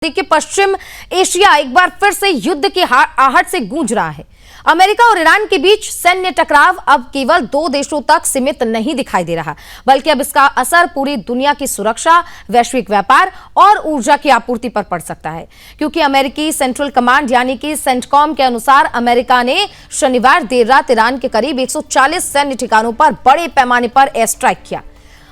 देखिए, पश्चिम एशिया एक बार फिर से युद्ध की आहट से गूंज रहा है। अमेरिका और ईरान के बीच सैन्य टकराव अब केवल दो देशों तक सीमित नहीं दिखाई दे रहा, बल्कि अब इसका असर पूरी दुनिया की सुरक्षा, वैश्विक व्यापार और ऊर्जा की आपूर्ति पर पड़ सकता है। क्योंकि अमेरिकी सेंट्रल कमांड यानी कि सेंटकॉम के अनुसार अमेरिका ने शनिवार देर रात ईरान के करीब 140 सैन्य ठिकानों पर बड़े पैमाने पर एयर स्ट्राइक किया।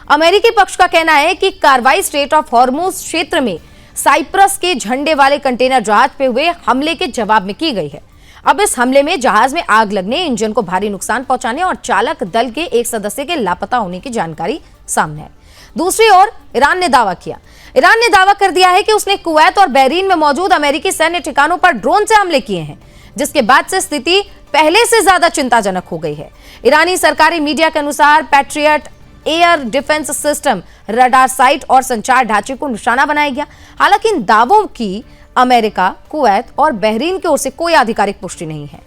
अमेरिकी पक्ष का कहना है कि कार्रवाई स्ट्रेट ऑफ हॉर्मुज क्षेत्र में साइप्रस के झंडे वाले कंटेनर जहाज पे हुए हमले के जवाब में की गई है। अब इस हमले में जहाज में आग लगने, इंजन को भारी नुकसान पहुंचाने और चालक दल के एक सदस्य के लापता होने की जानकारी सामने आई। दूसरी ओर ईरान ने दावा कर दिया है कि उसने कुवैत और बहरीन में मौजूद अमेरिकी सैन्य ठिकानों पर ड्रोन से हमले किए हैं, जिसके बाद से स्थिति पहले से ज्यादा चिंताजनक हो गई है। ईरानी सरकारी मीडिया के अनुसार patriot air defence system, radar site और संचार ढांचे को निशाना बनाया गया। हालांकि इन दावों की अमेरिका, कुवैत और बहरीन की ओर से कोई आधिकारिक पुष्टि नहीं है,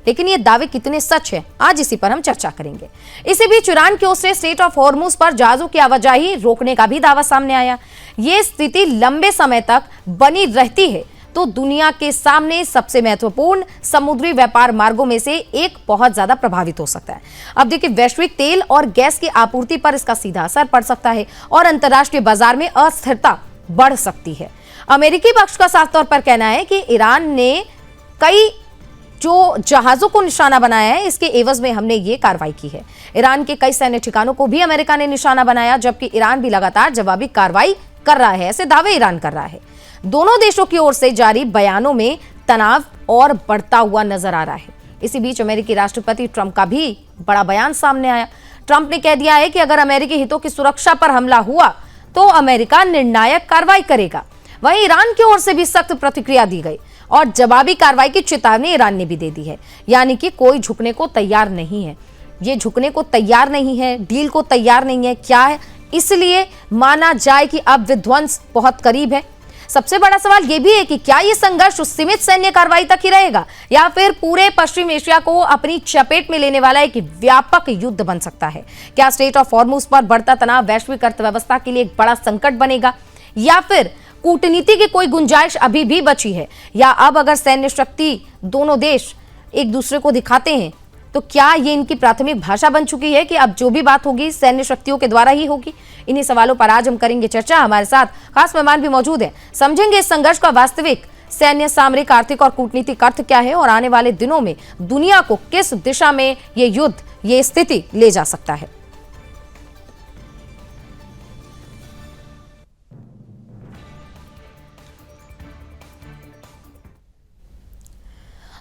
लेकिन ये दावे कितने सच हैं, आज इसी पर हम चर्चा करेंगे। इसी बीच ईरान की ओर से स्ट्रेट ऑफ हॉर्मुज पर जहाजों की आवाजाही रोकने का भी दावा सामने आया। ये स्थिति लंबे समय तक बनी रहती है तो दुनिया के सामने सबसे महत्वपूर्ण समुद्री व्यापार मार्गों में से एक बहुत ज्यादा प्रभावित हो सकता है। अब देखिए, वैश्विक तेल और गैस की आपूर्ति पर इसका सीधा असर पड़ सकता है और अंतर्राष्ट्रीय बाजार में अस्थिरता बढ़ सकती है। अमेरिकी पक्ष का साफ तौर पर कहना है कि ईरान ने कई जो जहाजों को निशाना बनाया है, इसके एवज में हमने ये कार्रवाई की है। ईरान के कई सैन्य ठिकानों को भी अमेरिका ने निशाना बनाया, जबकि ईरान भी लगातार जवाबी कार्रवाई कर रहा है, ऐसे दावे ईरान कर रहा है। दोनों देशों की ओर से जारी बयानों में तनाव और बढ़ता हुआ नजर आ रहा है। इसी बीच अमेरिकी राष्ट्रपति ट्रंप का भी बड़ा बयान सामने आया। ट्रंप ने कह दिया है कि अगर अमेरिकी हितों की सुरक्षा पर हमला हुआ तो अमेरिका निर्णायक कार्रवाई करेगा। वहीं ईरान की ओर से भी सख्त प्रतिक्रिया दी गई और जवाबी कार्रवाई की चेतावनी ईरान ने भी दे दी है, यानी कि कोई झुकने को तैयार नहीं है। ये झुकने को तैयार नहीं है, डील को तैयार नहीं है, क्या है? इसलिए माना जाए कि अब विध्वंस बहुत करीब है। सबसे बड़ा सवाल यह भी है कि क्या यह संघर्ष उस सीमित सैन्य कार्रवाई तक ही रहेगा या फिर पूरे पश्चिम एशिया को अपनी चपेट में लेने वाला एक व्यापक युद्ध बन सकता है? क्या स्ट्रेट ऑफ हॉर्मुज पर बढ़ता तनाव वैश्विक अर्थव्यवस्था के लिए एक बड़ा संकट बनेगा या फिर कूटनीति की कोई गुंजाइश अभी भी बची है? या अब अगर सैन्य शक्ति दोनों देश एक दूसरे को दिखाते हैं तो क्या ये इनकी प्राथमिक भाषा बन चुकी है कि अब जो भी बात होगी सैन्य शक्तियों के द्वारा ही होगी? इन्हीं सवालों पर आज हम करेंगे चर्चा। हमारे साथ खास मेहमान भी मौजूद हैं। समझेंगे इस संघर्ष का वास्तविक सैन्य, सामरिक, आर्थिक और कूटनीतिक अर्थ क्या है और आने वाले दिनों में दुनिया को किस दिशा में ये युद्ध, ये स्थिति ले जा सकता है।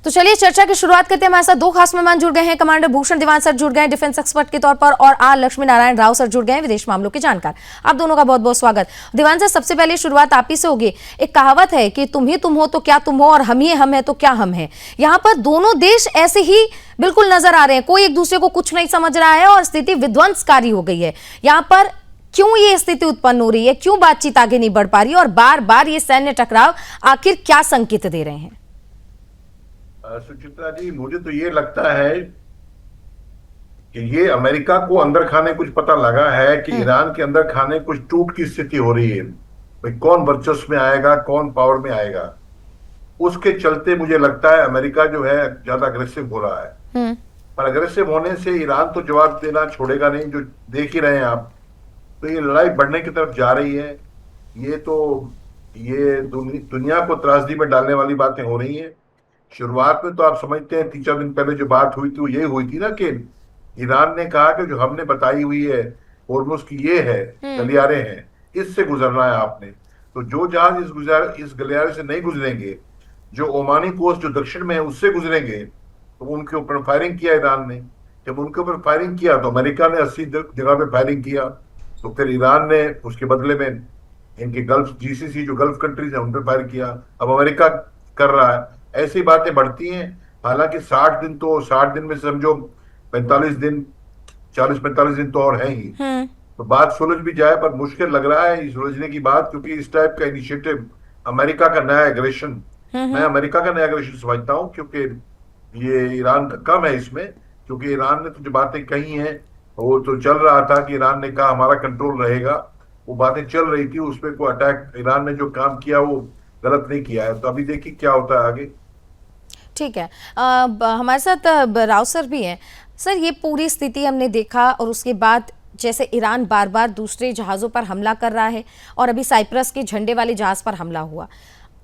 तो चलिए चर्चा की शुरुआत करते हैं। हमारे साथ दो खास मेहमान जुड़ गए हैं। कमांडर भूषण दीवान सर जुड़ गए हैं डिफेंस एक्सपर्ट के तौर पर, और आर लक्ष्मी नारायण राव सर जुड़ गए हैं विदेश मामलों के जानकार। आप दोनों का बहुत बहुत स्वागत। दीवान सर, सबसे पहले शुरुआत आप ही से होगी। एक कहावत है कि तुम ही तुम हो तो क्या तुम हो और हम ही हम है तो क्या हम है। यहाँ पर दोनों देश ऐसे ही बिल्कुल नजर आ रहे हैं, कोई एक दूसरे को कुछ नहीं समझ रहा है और स्थिति विध्वंसकारी हो गई है। यहाँ पर क्यों ये स्थिति उत्पन्न हो रही है, क्यों बातचीत आगे नहीं बढ़ पा रही और बार बार ये सैन्य टकराव आखिर क्या संकेत दे रहे हैं? सुचित्रा जी, मुझे तो ये लगता है कि ये अमेरिका को अंदर खाने कुछ पता लगा है कि ईरान के अंदर खाने कुछ टूट की स्थिति हो रही है। भाई कौन वर्चस्व में आएगा, कौन पावर में आएगा, उसके चलते मुझे लगता है अमेरिका जो है ज्यादा अग्रेसिव हो रहा है। पर अग्रेसिव होने से ईरान तो जवाब देना छोड़ेगा नहीं, जो देख ही रहे हैं आप। तो ये लड़ाई बढ़ने की तरफ जा रही है। ये दुनिया को त्रासदी में डालने वाली बातें हो रही है। शुरुआत में तो आप समझते हैं 3-4 दिन पहले जो बात हुई थी वो ये हुई थी ना कि ईरान ने कहा कि जो हमने बताई हुई है हॉर्मुज की ये है गलियारे हैं, इससे गुजरना है आपने। तो जो जहाज इस गलियारे से नहीं गुजरेंगे, जो ओमानी कोस्ट जो दक्षिण में है उससे गुजरेंगे, तो उनके ऊपर फायरिंग किया ईरान ने। जब उनके ऊपर फायरिंग किया तो अमेरिका ने 80 जगह पे फायरिंग किया, तो फिर ईरान ने उसके बदले में इनके गल्फ GCC जो गल्फ कंट्रीज है उन पर फायर किया। अब अमेरिका कर रहा है। ऐसी बातें बढ़ती हैं। हालांकि 60 दिन में समझो 45 दिन 40-45 दिन तो और है ही। तो बात सुलझ भी जाए, पर मुश्किल लग रहा है सुलझने की बात, क्योंकि इस टाइप का इनिशिएटिव अमेरिका का नया एग्रेशन, मैं अमेरिका का नया एग्रेशन समझता हूँ, क्योंकि ये ईरान का कम है इसमें। क्योंकि ईरान ने तो जो बातें कही हैं वो तो चल रहा था कि ईरान ने कहा हमारा कंट्रोल रहेगा, वो बातें चल रही थी, उस पर कोई अटैक ईरान ने जो काम किया वो गलत नहीं किया है। तो अभी देखिए क्या होता है आगे। ठीक है। हमारे साथ राव सर भी हैं। सर, ये पूरी स्थिति हमने देखा और उसके बाद जैसे ईरान बार बार दूसरे जहाज़ों पर हमला कर रहा है और अभी साइप्रस के झंडे वाले जहाज़ पर हमला हुआ।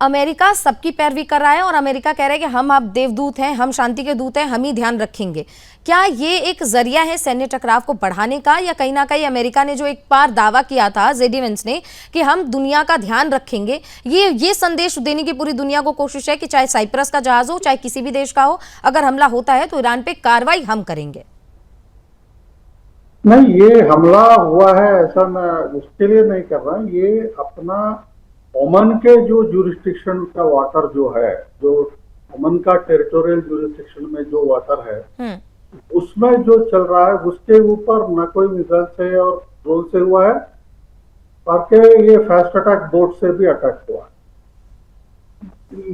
अमेरिका सबकी पैरवी कर रहा है और अमेरिका कह रहा है कि हम अब देवदूत हैं, हम शांति के दूत हैं, हम ही ध्यान रखेंगे। क्या ये एक जरिया है सैन्य टकराव को बढ़ाने का, या कहीं ना कहीं अमेरिका ने जो एक बार दावा किया था जेडी वेंस ने कि हम दुनिया का ध्यान रखेंगे, ये संदेश देने की पूरी दुनिया को कोशिश है कि चाहे साइप्रस का जहाज हो, चाहे किसी भी देश का हो, अगर हमला होता है तो ईरान पे कार्रवाई हम करेंगे? नहीं, ये हमला हुआ है ऐसा मैं उसके लिए नहीं कर रहा। ये अपना ओमान के जो जुरिस्डिक्शन का वाटर जो है, जो ओमान का टेरिटोरियल जुरिस्डिक्शन में जो वाटर है, उसमें जो चल रहा है उसके ऊपर न कोई मिसाइल से और ड्रोन से हुआ है, बल्कि ये फास्ट अटैक बोट से भी अटैक हुआ है।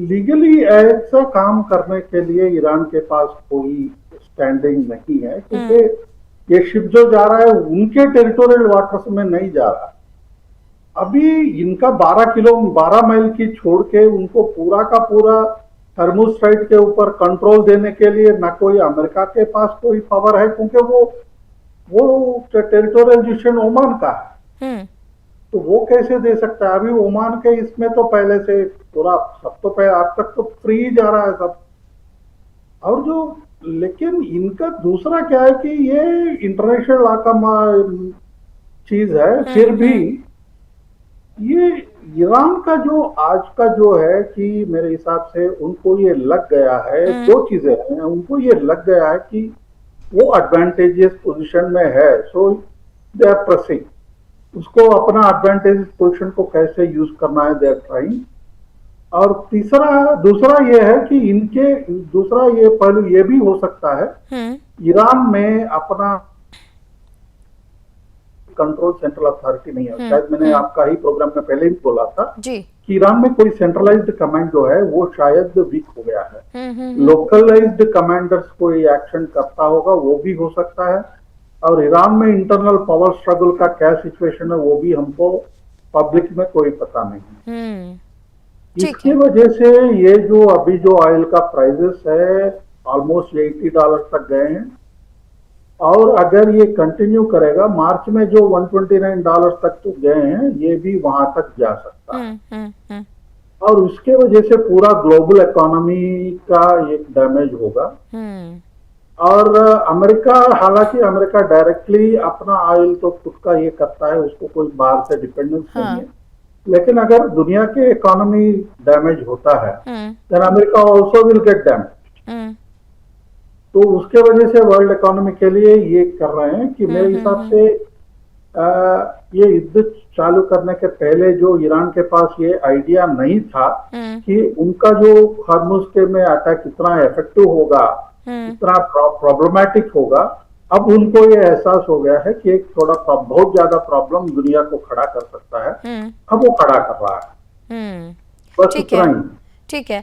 लीगली ऐसा काम करने के लिए ईरान के पास कोई स्टैंडिंग नहीं है, क्योंकि ये शिप जो जा रहा है उनके टेरिटोरियल वाटर्स में नहीं जा रहा। अभी इनका 12 माइल की छोड़ के उनको पूरा का पूरा हॉर्मुज स्ट्रेट के ऊपर कंट्रोल देने के लिए ना कोई अमेरिका के पास कोई पावर है, क्योंकि वो टेरिटोरियल जुरिस्डिक्शन ओमान का है। तो वो कैसे दे सकता है? अभी ओमान के इसमें तो पहले से पूरा सब तो पहले आज तक तो फ्री जा रहा है सब। और जो लेकिन इनका दूसरा क्या है कि ये इंटरनेशनल लॉ का चीज है, फिर भी ये ईरान का जो आज का जो है कि मेरे हिसाब से उनको ये लग गया है, दो चीजें हैं। उनको ये लग गया है कि वो एडवांटेजियस पोजीशन में है, सो दे आर प्रेसिंग उसको अपना एडवांटेजियस पोजीशन को कैसे यूज करना है, दे आर ट्राइंग। और दूसरा ये है कि इनके दूसरा ये पहलू ये भी हो सकता है ईरान में अपना कंट्रोल सेंट्रल अथॉरिटी नहीं है। शायद मैंने आपका ही प्रोग्राम में पहले भी बोला था कि ईरान में कोई सेंट्रलाइज्ड कमांड जो है वो शायद वीक हो गया है। लोकलाइज्ड कमांडर्स कोई एक्शन करता होगा, वो भी हो सकता है। और ईरान में इंटरनल पावर स्ट्रगल का क्या सिचुएशन है वो भी हमको पब्लिक में कोई पता नहीं। इसकी वजह से ये जो अभी जो ऑयल का प्राइसेस है ऑलमोस्ट $80 तक गए हैं, और अगर ये कंटिन्यू करेगा मार्च में जो $129 तक तो गए हैं, ये भी वहां तक जा सकता है। और उसके वजह से पूरा ग्लोबल इकोनॉमी का एक डैमेज होगा। और अमेरिका, हालांकि अमेरिका डायरेक्टली अपना ऑयल तो खुद का ये करता है, उसको कोई बाहर से डिपेंडेंस नहीं है। लेकिन अगर दुनिया के इकोनॉमी डैमेज होता है then America also will get damage. तो उसके वजह से वर्ल्ड इकोनॉमी के लिए ये कर रहे हैं कि मेरे हिसाब से ये युद्ध चालू करने के पहले जो ईरान के पास ये आइडिया नहीं था कि उनका जो हॉर्मुज के में अटैक इतना इफेक्टिव होगा, इतना प्रॉब्लमेटिक होगा। अब उनको ये एहसास हो गया है कि एक थोड़ा बहुत ज्यादा प्रॉब्लम दुनिया को खड़ा कर सकता है, अब वो खड़ा कर रहा है। बस इतना ही। ठीक है।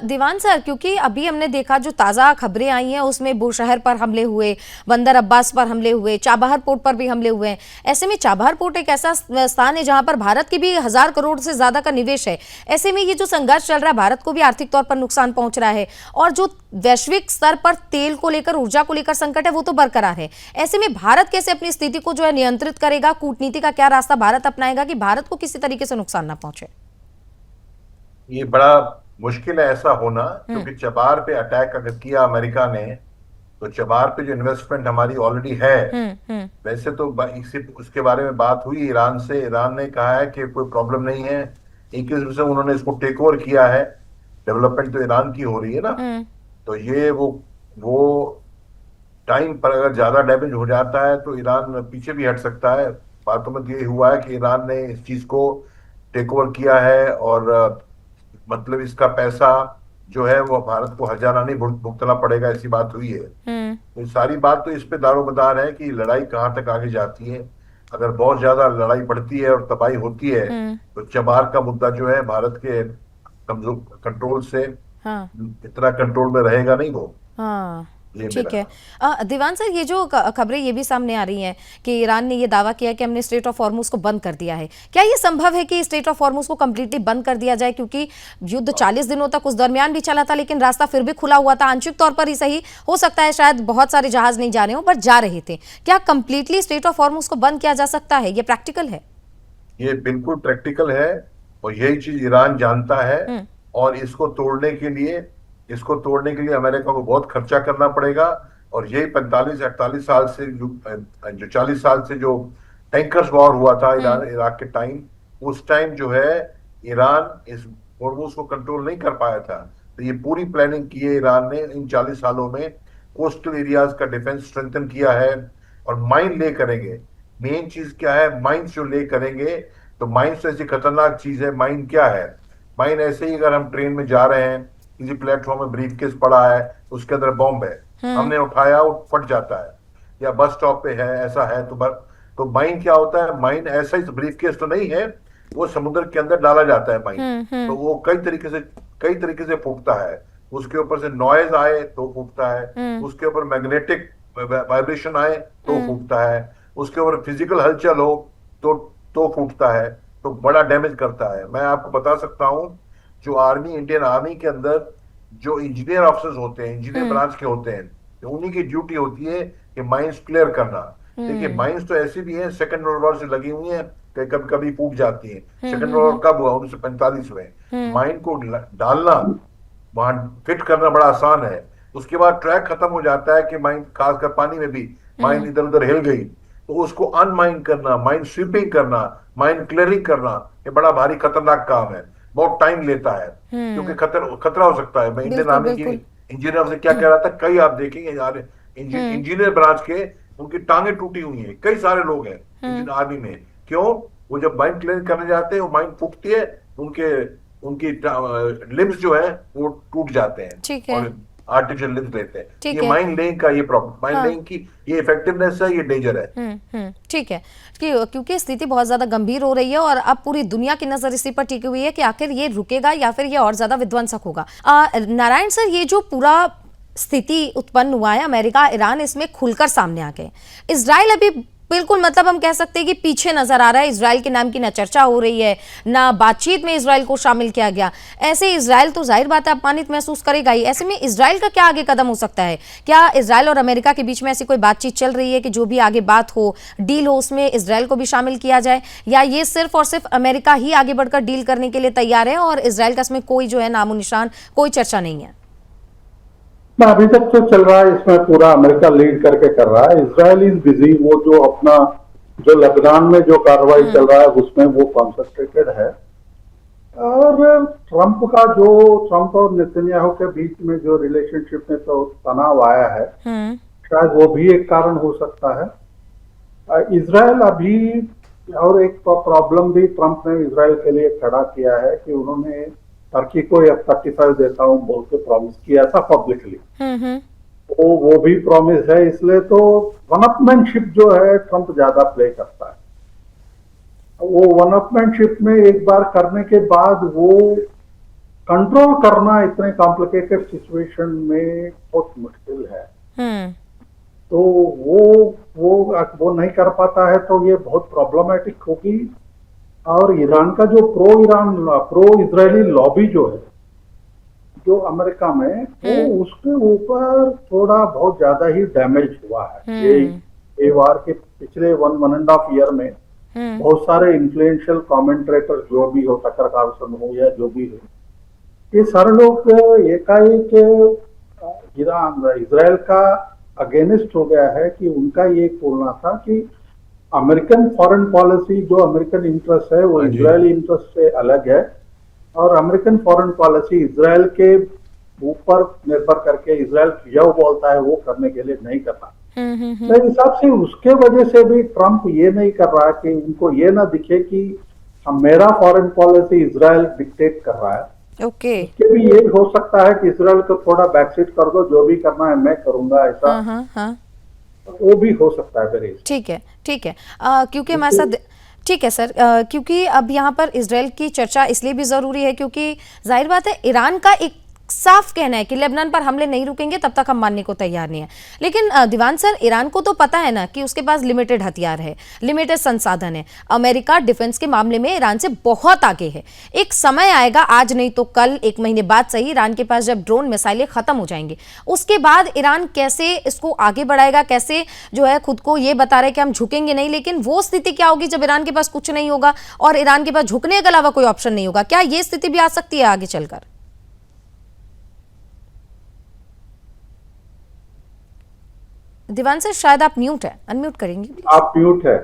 दीवान सर, क्योंकि अभी हमने देखा जो ताज़ा खबरें आई हैं उसमें बुशहर पर हमले हुए, बंदर अब्बास पर हमले हुए, चाबहार पोर्ट पर भी हमले हुए हैं। ऐसे में चाबहार पोर्ट एक ऐसा स्थान है जहां पर भारत की भी 1000 करोड़ से ज्यादा का निवेश है। ऐसे में ये जो संघर्ष चल रहा है, भारत को भी आर्थिक तौर पर नुकसान पहुंच रहा है, और जो वैश्विक स्तर पर तेल को लेकर, ऊर्जा को लेकर संकट है वो तो बरकरार है। ऐसे में भारत कैसे अपनी स्थिति को जो है नियंत्रित करेगा? कूटनीति का क्या रास्ता भारत अपनाएगा कि भारत को किसी तरीके से नुकसान ना पहुंचे? ये बड़ा मुश्किल है ऐसा होना, क्योंकि चबार पे अटैक अगर किया अमेरिका ने तो चबार पे जो इन्वेस्टमेंट हमारी ऑलरेडी है, वैसे तो इसी उसके बारे में बात हुई ईरान से। ईरान ने कहा है कि कोई प्रॉब्लम नहीं है, एक किस्म से उन्होंने इसको टेक ओवर किया है। डेवलपमेंट तो ईरान की हो रही है ना, तो ये वो टाइम पर अगर ज्यादा डैमेज हो जाता है तो ईरान पीछे भी हट सकता है। बातों में ये हुआ है कि ईरान ने इस चीज को टेक ओवर किया है, और मतलब इसका पैसा जो है वो भारत को हर्जाना नहीं भुगतना पड़ेगा, ऐसी बात हुई है। तो सारी बात तो इस पे दारोमदार है कि लड़ाई कहाँ तक आगे जाती है। अगर बहुत ज्यादा लड़ाई बढ़ती है और तबाही होती है तो चबार का मुद्दा जो है भारत के कमजोर कंट्रोल से इतना कंट्रोल में रहेगा नहीं वो। ये ठीक मेरा है। दीवान सर, ये जो खबरें ये भी सामने आ रही हैं कि ईरान ने ये दावा किया कि हमने स्ट्रेट ऑफ हॉर्मुज को बंद कर दिया है। क्या ये संभव है कि स्ट्रेट ऑफ हॉर्मुज को कंप्लीटली बंद कर दिया जाए, क्योंकि युद्ध 40 दिनों तक उस दरमियान भी चला था लेकिन रास्ता फिर भी खुला हुआ था, आंशिक तौर पर ही सही, हो सकता है शायद बहुत सारे जहाज नहीं जा रहे हो पर जा रहे थे। क्या कंप्लीटली स्ट्रेट ऑफ हॉर्मुज को बंद किया जा सकता है? ये प्रैक्टिकल है? ये बिल्कुल प्रैक्टिकल है और यही चीज ईरान जानता है। और इसको तोड़ने के लिए अमेरिका को बहुत खर्चा करना पड़ेगा। और यही 45-48 साल से जो 40 साल से जो टैंकर्स वॉर हुआ था ईरान इराक के टाइम, उस टाइम जो है ईरान इस हॉर्मुज को कंट्रोल नहीं कर पाया था। तो ये पूरी प्लानिंग की है ईरान ने इन 40 सालों में, कोस्टल एरियाज का डिफेंस स्ट्रेंथन किया है और माइन ले करेंगे। मेन चीज क्या है, माइंस जो ले करेंगे। तो माइंस ऐसी खतरनाक चीज है। माइन क्या है? माइन ऐसे ही अगर हम ट्रेन में जा रहे हैं, किसी प्लेटफॉर्म में ब्रीफकेस पड़ा है, उसके अंदर बॉम्ब है, हमने उठाया वो फट जाता है, या बस स्टॉप पे है, ऐसा है तो माइन क्या होता है? माइन ऐसा ही ब्रीफकेस तो नहीं है, वो समुद्र के अंदर डाला जाता है माइन। तो वो कई तरीके से फूटता है। उसके ऊपर से नॉइज आए तो फूटता है, उसके ऊपर मैग्नेटिक वाइब्रेशन आए तो फूटता है, उसके ऊपर फिजिकल हलचल हो तो फूटता है, तो बड़ा डैमेज करता है। मैं आपको बता सकता हूं, जो इंडियन आर्मी के अंदर जो इंजीनियर ऑफिसर्स होते हैं, इंजीनियर ब्रांच के होते हैं, तो उन्हीं की ड्यूटी होती है कि माइंस क्लियर करना। देखिए माइंस तो ऐसी भी है, सेकंड वर्ल्ड वॉर से लगी हुई है, कभी कभी फूट जाती है। सेकंड वर्ल्ड वॉर कब हुआ? 1945 में। माइन को डालना, वहां फिट करना बड़ा आसान है। उसके बाद ट्रैक खत्म हो जाता है कि माइन, खासकर पानी में भी माइन इधर उधर हिल गई, तो उसको अनमाइन करना, माइन स्वीपिंग करना, माइन क्लियरिंग करना, ये बड़ा भारी खतरनाक काम है, बहुत टाइम लेता है, क्योंकि खतरा हो सकता है। मैं इंडियन आर्मी की इंजीनियर से क्या कह रहा था, कई आप देखेंगे इंजीनियर ब्रांच के, उनकी टांगे टूटी हुई हैं, कई सारे लोग हैं इंडियन आर्मी में। क्यों? वो जब माइन क्लियर करने जाते हैं, वो माइन फूटती है, उनकी लिम्स जो है वो टूट जाते हैं और आर्टिफिशियल लिम्स लेते हैं। ये माइन लेइंग का ये प्रॉब्लम, माइन लेइंग की ये इफेक्टिवनेस है, ये डेंजर है। ठीक है, क्योंकि स्थिति बहुत ज्यादा गंभीर हो रही है और अब पूरी दुनिया की नजर इसी पर टिकी हुई है कि आखिर ये रुकेगा या फिर ये और ज्यादा विध्वंसक होगा। नारायण सर, ये जो पूरा स्थिति उत्पन्न हुआ है, अमेरिका ईरान इसमें खुलकर सामने आ गए। इजराइल अभी बिल्कुल, मतलब हम कह सकते हैं कि पीछे नजर आ रहा है। इजराइल के नाम की ना चर्चा हो रही है, ना बातचीत में इजराइल को शामिल किया गया। ऐसे इजराइल तो जाहिर बात है अपमानित महसूस करेगा ही। ऐसे में इजराइल का क्या आगे कदम हो सकता है? क्या इजराइल और अमेरिका के बीच में ऐसी कोई बातचीत चल रही है कि जो भी आगे बात हो, डील हो, उसमें इजराइल को भी शामिल किया जाए, या ये सिर्फ और सिर्फ अमेरिका ही आगे बढ़कर डील करने के लिए तैयार है और इजराइल का इसमें कोई जो है नामो निशान, कोई चर्चा नहीं है? अभी तक तो चल रहा है, इसमें पूरा अमेरिका लीड करके कर रहा है। इजराइल इज बिजी, वो जो अपना जो लेबनान में जो कार्रवाई चल रहा है उसमें वो कॉन्सेंट्रेटेड है। और ट्रंप और नेतन्याहू के बीच में जो रिलेशनशिप में तो तनाव आया है, शायद वो भी एक कारण हो सकता है। इजराइल अभी, और एक प्रॉब्लम भी ट्रंप ने इजराइल के लिए खड़ा किया है कि उन्होंने टर्की को F-35 देता हूं बोल के प्रॉमिस किया था पब्लिकली। तो वो भी प्रॉमिस है, इसलिए तो वनअपमैनशिप जो है ट्रंप ज्यादा प्ले करता है। वो वनअपमैनशिप में एक बार करने के बाद वो कंट्रोल करना इतने कॉम्प्लिकेटेड सिचुएशन में बहुत मुश्किल है। तो वो नहीं कर पाता है, तो ये बहुत प्रॉब्लमेटिक होगी। और ईरान का जो प्रो इजरायली लॉबी जो है, जो अमेरिका में, वो उसके ऊपर थोड़ा बहुत ज्यादा ही डैमेज हुआ है। ये वार के पिछले 1.5 ईयर में बहुत सारे इन्फ्लुएंशियल कमेंटेटर जो भी हो, टकर कार्लसन हो या जो भी हो, ये सारे लोग एकाएक इजराइल का अगेंस्ट हो गया है कि उनका ये बोलना था कि अमेरिकन फॉरेन पॉलिसी, जो अमेरिकन इंटरेस्ट है वो इजरायली इंटरेस्ट से अलग है, और अमेरिकन फॉरेन पॉलिसी इजराइल के ऊपर निर्भर करके इजराइल जो बोलता है वो करने के लिए नहीं करना। मेरे हिसाब से उसके वजह से भी ट्रंप ये नहीं कर रहा कि उनको ये ना दिखे कि मेरा फॉरेन पॉलिसी इजराइल डिक्टेट कर रहा है। इसके भी ये हो सकता है कि इजराइल को थोड़ा बैकसीट कर दो, जो भी करना है मैं करूंगा, ऐसा वो भी हो सकता है मेरे। ठीक है, ठीक है। क्योंकि हमारे साथ, ठीक है सर, क्योंकि अब यहाँ पर इजराइल की चर्चा इसलिए भी जरूरी है क्योंकि जाहिर बात है ईरान का एक साफ कहना है कि लेबनान पर हमले नहीं रुकेंगे तब तक हम मानने को तैयार नहीं है। लेकिन दीवान सर, ईरान को तो पता है ना कि उसके पास लिमिटेड हथियार है, लिमिटेड संसाधन है। अमेरिका डिफेंस के मामले में ईरान से बहुत आगे है। एक समय आएगा, आज नहीं तो कल, 1 महीने बाद सही, ईरान के पास जब ड्रोन मिसाइलें खत्म हो जाएंगे, उसके बाद ईरान कैसे इसको आगे बढ़ाएगा, कैसे जो है खुद को ये बता रहे कि हम झुकेंगे नहीं। लेकिन वो स्थिति क्या होगी जब ईरान के पास कुछ नहीं होगा और ईरान के पास झुकने के अलावा कोई ऑप्शन नहीं होगा? क्या ये स्थिति भी आ सकती है आगे चलकर? दीवान सर, शायद आप म्यूट है, अनम्यूट करेंगे प्लीज? आप म्यूट है।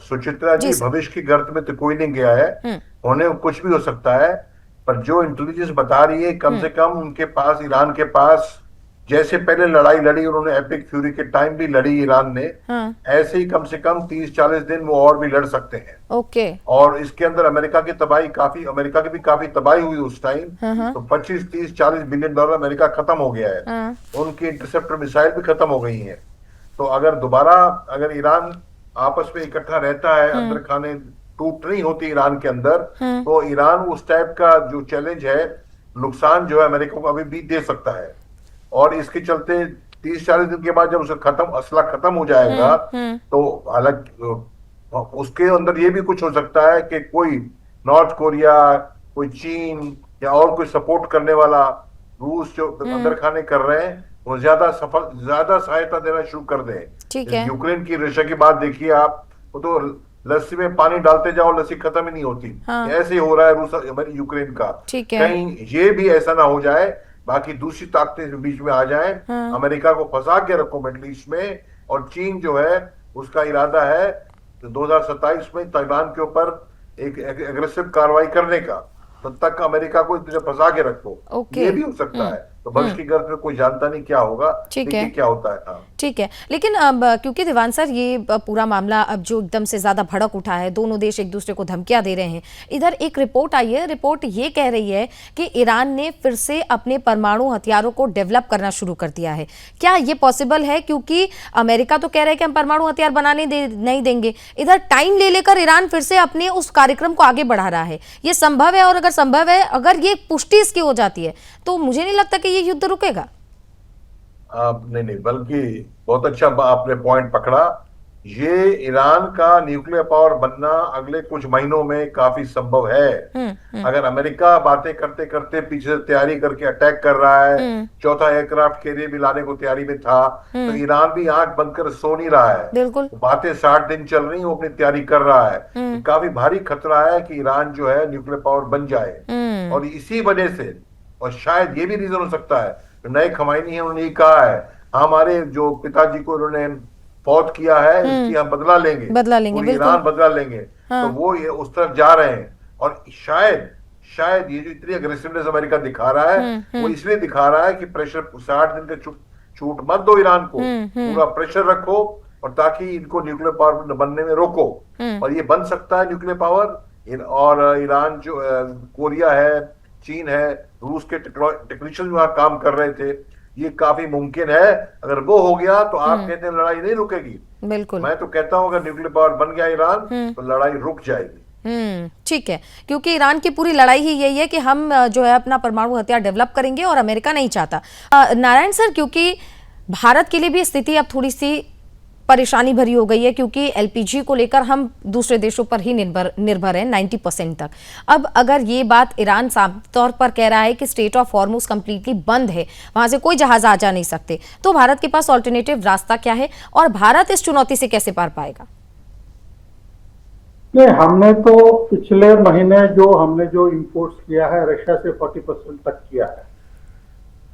सुचित्रा जी, जी भविष्य की गर्त में तो कोई नहीं गया है, होने कुछ भी हो सकता है। पर जो इंटेलिजेंस बता रही है, कम से कम उनके पास, ईरान के पास, जैसे पहले लड़ाई लड़ी उन्होंने एपिक फ्यूरी के टाइम भी लड़ी ईरान ने, ऐसे ही कम से कम 30-40 दिन वो और भी लड़ सकते हैं। ओके। और इसके अंदर अमेरिका की तबाही काफी, अमेरिका की भी काफी तबाही हुई उस टाइम। तो 25-30-40 बिलियन डॉलर अमेरिका खत्म हो गया है, उनकी इंटरसेप्टर मिसाइल भी खत्म हो गई है। तो अगर दोबारा, अगर ईरान आपस में इकट्ठा रहता है, अंदर खाने टूट नहीं होती ईरान के अंदर, तो ईरान उस टाइप का जो चैलेंज है, नुकसान जो है अमेरिका को अभी भी दे सकता है। और इसके चलते 30-40 दिन के बाद जब उसका असला खत्म हो जाएगा, तो हालांकि उसके अंदर ये भी कुछ हो सकता है कि कोई नॉर्थ कोरिया, कोई चीन या और कोई सपोर्ट करने वाला, रूस जो अंदर खाने कर रहे हैं, वो ज्यादा सहायता देना शुरू कर दें। ठीक है। यूक्रेन की, रशिया की बात देखिए आप, वो तो लस्सी में पानी डालते जाओ, लस्सी खत्म ही नहीं होती। ऐसे ही हो रहा है रूस यूक्रेन का। ठीक है। कहीं ये भी ऐसा ना हो जाए, बाकी दूसरी ताकतें बीच में आ जाएं, अमेरिका को फंसा के रखो मिडल ईस्ट में। और चीन जो है, उसका इरादा है 2027 में ताइवान के ऊपर एक एग्रेसिव कार्रवाई करने का। तब तक अमेरिका को इतने फंसा के रखो, ये भी हो सकता है। तो भविष्य की गर्त में कोई जानता नहीं क्या होगा, ठीक है, क्या होता है। हाँ। ठीक है। लेकिन अब क्योंकि दीवान सर, ये पूरा मामला अब जो एकदम से ज्यादा भड़क उठा है, दोनों देश एक दूसरे को धमकियां दे रहे हैं। इधर एक रिपोर्ट आई है, रिपोर्ट ये कह रही है कि ईरान ने फिर से अपने परमाणु हथियारों को डेवलप करना शुरू कर दिया है। क्या ये पॉसिबल है? क्योंकि अमेरिका तो कह रहा है कि हम परमाणु हथियार बनाने नहीं देंगे, इधर टाइम ले लेकर ईरान फिर से अपने उस कार्यक्रम को आगे बढ़ा रहा है। ये संभव है? और अगर संभव है, अगर ये पुष्टि इसकी हो जाती है, तो मुझे नहीं लगता कि ये युद्ध रुकेगा। नहीं, बल्कि बहुत अच्छा आपने पॉइंट पकड़ा। ये ईरान का न्यूक्लियर पावर बनना अगले कुछ महीनों में काफी संभव है। अगर अमेरिका बातें करते करते पीछे से तैयारी करके अटैक कर रहा है, चौथा एयरक्राफ्ट कैरियर भी लाने को तैयारी में था, तो ईरान भी आंख बंद कर सो नहीं रहा है। बिल्कुल। बातें 60 दिन चल रही, वो अपनी तैयारी कर रहा है। तो काफी भारी खतरा है कि ईरान जो है न्यूक्लियर पावर बन जाए। और इसी वजह से, और शायद ये भी रीजन हो सकता है, नए खमैनी है, उन्होंने कहा है हमारे जो पिताजी को उन्होंने फौत किया है, इसकी हम बदला लेंगे, ईरान बदला लेंगे। तो वो ये उस तरफ जा रहे हैं। और शायद ये जो इतनी अग्रेसिवनेस अमेरिका दिखा रहा है, वो इसलिए दिखा रहा है कि प्रेशर 60 दिन का छूट मत दो ईरान को, पूरा प्रेशर रखो, और ताकि इनको न्यूक्लियर पावर बनने में रोको। और ये बन सकता है न्यूक्लियर पावर। और ईरान जो कोरिया है, चीन है, रूस के टेक्नीशियन वहां काम कर रहे थे, ये काफी मुमकिन है। अगर वो हो गया तो आप कहते हैं लड़ाई नहीं रुकेगी। बिल्कुल। मैं तो कहता हूं अगर न्यूक्लियर पावर बन गया ईरान, तो लड़ाई रुक जाएगी। ठीक है, क्योंकि ईरान की पूरी लड़ाई ही यही है कि हम जो है अपना परमाणु हथियार डेवलप करेंगे, और अमेरिका नहीं चाहता। नारायण सर, क्योंकि भारत के लिए भी स्थिति अब थोड़ी सी परेशानी भरी हो गई है, क्योंकि एलपीजी को लेकर हम दूसरे देशों पर ही निर्भर हैं 90% तक। अब अगर ये बात ईरान साफ तौर पर कह रहा है कि स्ट्रेट ऑफ हॉर्मुज कंप्लीटली बंद है, वहां से कोई जहाज आ जा नहीं सकते, तो भारत के पास ऑल्टरनेटिव रास्ता क्या है, और भारत इस चुनौती से कैसे पार पाएगा? नहीं, हमने तो पिछले महीने हमने जो इंपोर्ट्स किया है रशिया से 40% तक किया है।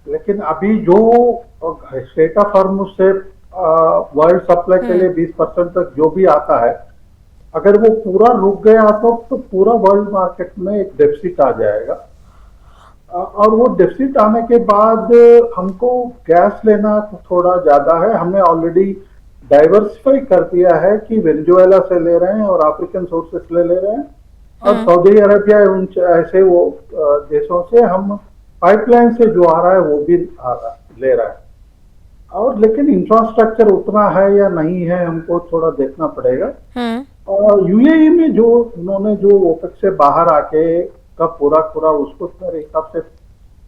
लेकिन अभी जो स्ट्रेट ऑफ हॉर्मुज से वर्ल्ड सप्लाई के लिए 20% तक जो भी आता है, अगर वो पूरा रुक गया तो पूरा वर्ल्ड मार्केट में एक डेफिसिट आ जाएगा। और वो डेफिसिट आने के बाद हमको गैस लेना थोड़ा ज्यादा है। हमने ऑलरेडी डाइवर्सिफाई कर दिया है कि वेनेजुएला से ले रहे हैं और अफ्रीकन सोर्सेस ले रहे हैं, और सऊदी अरबिया ऐसे वो देशों से हम पाइपलाइन से जो आ रहा है वो भी ले रहा है। और लेकिन इंफ्रास्ट्रक्चर उतना है या नहीं है, हमको थोड़ा देखना पड़ेगा। और यूएई में उन्होंने जो ओपेक से बाहर आके का पूरा उसको मेरे हिसाब से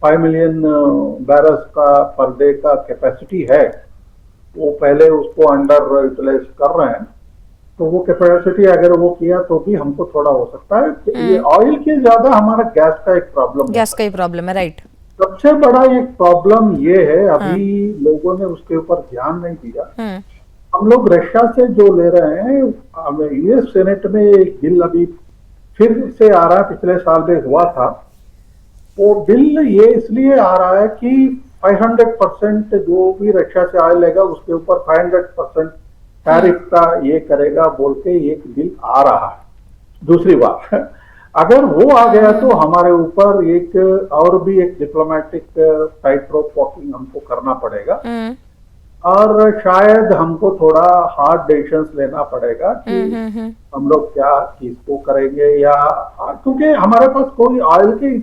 5 मिलियन बैरल्स का पर डे का कैपेसिटी है, वो पहले उसको अंडर यूटिलाइज कर रहे हैं। तो वो कैपेसिटी अगर वो किया तो भी हमको थोड़ा हो सकता है। ये ऑयल के ज्यादा हमारा गैस का एक प्रॉब्लम है। गैस का ही प्रॉब्लम है, राइट। सबसे बड़ा एक प्रॉब्लम ये है, अभी लोगों ने उसके ऊपर ध्यान नहीं दिया। हम लोग रशिया से जो ले रहे हैं, यूएस सेनेट में एक बिल अभी फिर से आ रहा है, पिछले साल में हुआ था। वो बिल ये इसलिए आ रहा है कि 500% जो भी रशिया से ऑयल लेगा उसके ऊपर 500% टैरिफ का ये करेगा बोल के एक बिल आ रहा है। दूसरी बात, अगर वो आ गया तो हमारे ऊपर एक और भी एक डिप्लोमेटिक टाइट रोप वॉकिंग हमको करना पड़ेगा, और शायद हमको थोड़ा हार्ड डिसीजंस लेना पड़ेगा कि हम लोग क्या किसको करेंगे, या क्योंकि हमारे पास कोई ऑयल के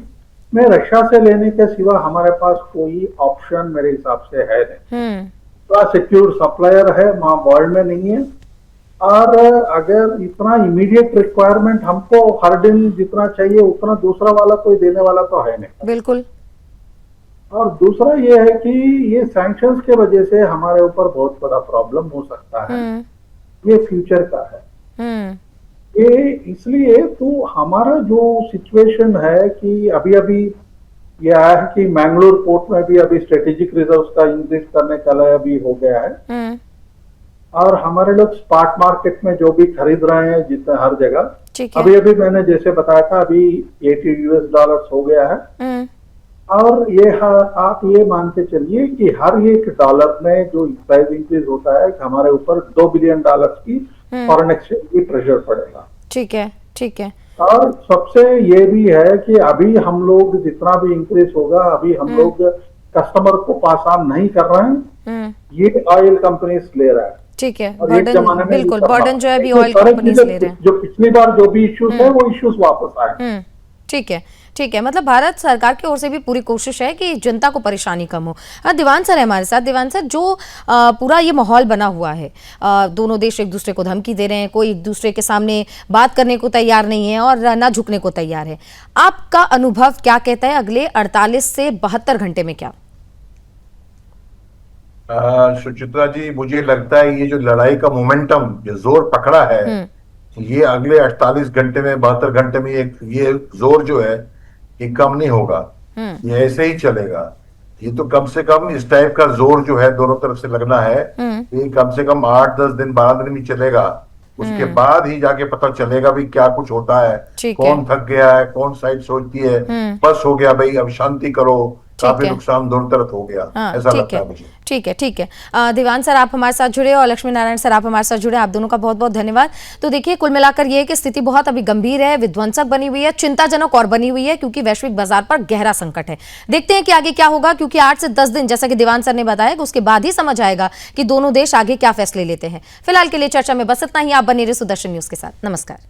में रशिया से लेने के सिवा हमारे पास कोई ऑप्शन मेरे हिसाब से है नहीं। तो सिक्योर सप्लायर है वहां वर्ल्ड में नहीं है, और अगर इतना इमीडिएट रिक्वायरमेंट हमको हर दिन जितना चाहिए उतना दूसरा वाला कोई देने वाला तो है नहीं। बिल्कुल। और दूसरा ये है कि ये सैंक्शंस के वजह से हमारे ऊपर बहुत बड़ा प्रॉब्लम हो सकता है, ये फ्यूचर का है। ये इसलिए तो हमारा जो सिचुएशन है कि अभी अभी ये आया है कि मैंगलोर पोर्ट में भी अभी स्ट्रेटेजिक रिजर्व्स का इंक्रीज करने का अभी हो गया है, और हमारे लोग स्पॉट मार्केट में जो भी खरीद रहे हैं जितना हर जगह, अभी अभी मैंने जैसे बताया था अभी $80 हो गया है। और ये आप ये मान के चलिए कि हर एक डॉलर में जो प्राइस इंक्रीज होता है हमारे ऊपर $2 बिलियन की फॉरेन एक्सचेंज की प्रेशर पड़ेगा। ठीक है, ठीक है। और सबसे ये भी है कि अभी हम लोग जितना भी इंक्रीज होगा, अभी हम लोग कस्टमर को पास ऑन नहीं कर रहे हैं, ये ऑयल कंपनीज ले रहा है। ठीक है, बर्डन बिल्कुल, बर्डन जो है अभी ऑयल कंपनीज ले रहे हैं। जो पिछली बार जो भी इश्यूज है वो इश्यूज वापस आए। ठीक है, ठीक है। मतलब भारत सरकार की ओर से भी पूरी कोशिश है कि जनता को परेशानी कम हो। दीवान सर है हमारे साथ। दीवान सर, जो पूरा ये माहौल बना हुआ है, दोनों देश एक दूसरे को धमकी दे रहे हैं, कोई एक दूसरे के सामने बात करने को तैयार नहीं है और ना झुकने को तैयार है। आपका अनुभव क्या कहता है अगले 48 से 72 घंटे में क्या? सुचित्रा जी, मुझे लगता है ये जो लड़ाई का मोमेंटम जो जोर पकड़ा है, ये अगले 48 घंटे में 72 घंटे में ये जोर जो है ये कम नहीं होगा, ये ऐसे ही चलेगा। ये तो कम से कम इस टाइप का जोर जो है दोनों तरफ से लगना है, ये कम से कम 8-10 दिन 12 दिन भी चलेगा। उसके बाद ही जाके पता चलेगा भी क्या कुछ होता है, कौन थक गया है, कौन साइड सोचती है बस हो गया भाई अब शांति करो, काफी नुकसान दोनों तरफ हो गया। ऐसा लगता है मुझे। ठीक है, ठीक है। दीवान सर आप हमारे साथ जुड़े और लक्ष्मी नारायण सर आप हमारे साथ जुड़े, आप दोनों का बहुत बहुत धन्यवाद। तो देखिए, कुल मिलाकर ये है कि स्थिति बहुत अभी गंभीर है, विध्वंसक बनी हुई है, चिंताजनक और बनी हुई है, क्योंकि वैश्विक बाजार पर गहरा संकट है। देखते हैं कि आगे क्या होगा, क्योंकि 8 से 10 दिन जैसा कि दीवान सर ने बताया कि उसके बाद ही समझ आएगा कि दोनों देश आगे क्या फैसले लेते हैं। फिलहाल के लिए चर्चा में बस इतना ही। आप बने रहिए सुदर्शन न्यूज के साथ। नमस्कार।